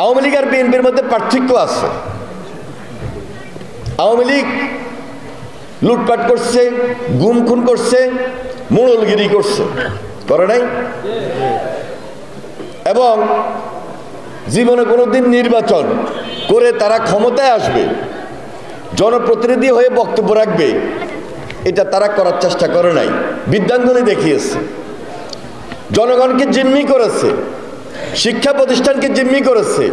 আওয়ামী লীগ আর বিএনপির মধ্যে পার্থক্য আছে। আওয়ামী লীগ লুটপাট করছে, গুম খুন করছে, মোড়লগিরি করছে, করে নাই? এবং জীবনে কোনোদিন নির্বাচন করে তারা ক্ষমতায় আসবে, জনপ্রতিনিধি হয়ে বক্তব্য রাখবে, এটা তারা করার চেষ্টা করে নাই, বিদ্যাঙ্গলি দেখিয়েছে। জনগণকে জিম্মি করেছে, শিক্ষা প্রতিষ্ঠানকে জিম্মি করেছে,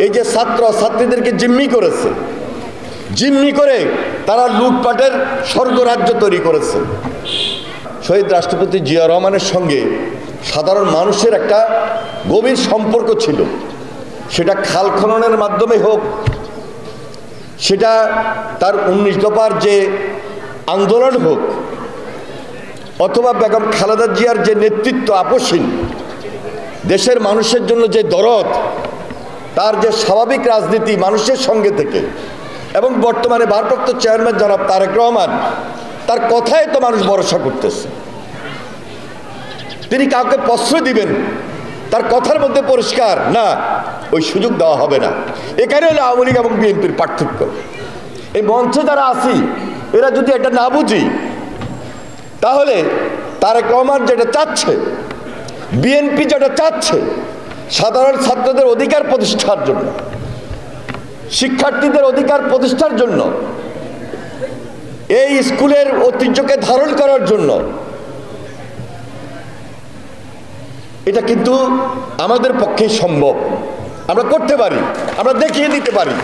এই যে ছাত্র ছাত্রীদেরকে জিম্মি করেছে, জিম্মি করে তারা লুটপাটের স্বর্গরাজ্য তৈরি করেছে। শহীদ রাষ্ট্রপতি জিয়া রহমানের সঙ্গে সাধারণ মানুষের একটা গভীর সম্পর্ক ছিল, সেটা খাল খননের মাধ্যমে হোক, সেটা তার 19 দফার যে আন্দোলন হোক, অথবা বেগম খালেদা জিয়ার যে নেতৃত্ব আপসীন, দেশের মানুষের জন্য যে দরদ, তার যে স্বাভাবিক রাজনীতি মানুষের সঙ্গে থেকে, এবং বর্তমানে ভারপ্রাপ্ত চেয়ারম্যান জনাব তারেক রহমান, তার কথায় তো মানুষ ভরসা করতেছে। তিনি কাউকে প্রশ্রয় দিবেন, তার কথার মধ্যে পরিষ্কার না, ওই সুযোগ দেওয়া হবে না। এখানে হলো আওয়ামী লীগ এবং বিএনপির পার্থক্য। এই মঞ্চে যারা আছি, এরা যদি এটা না বুঝি, তাহলে তারেক রহমান যেটা চাচ্ছে, বিএনপি যেটা চাচ্ছে, সাধারণ ছাত্রদের অধিকার প্রতিষ্ঠার জন্য, শিক্ষার্থীদের অধিকার প্রতিষ্ঠার জন্য, এই স্কুলের ঐতিহ্যকে ধারণ করার জন্য, এটা কিন্তু আমাদের পক্ষে সম্ভব। আমরা করতে পারি, আমরা দেখিয়ে দিতে পারি।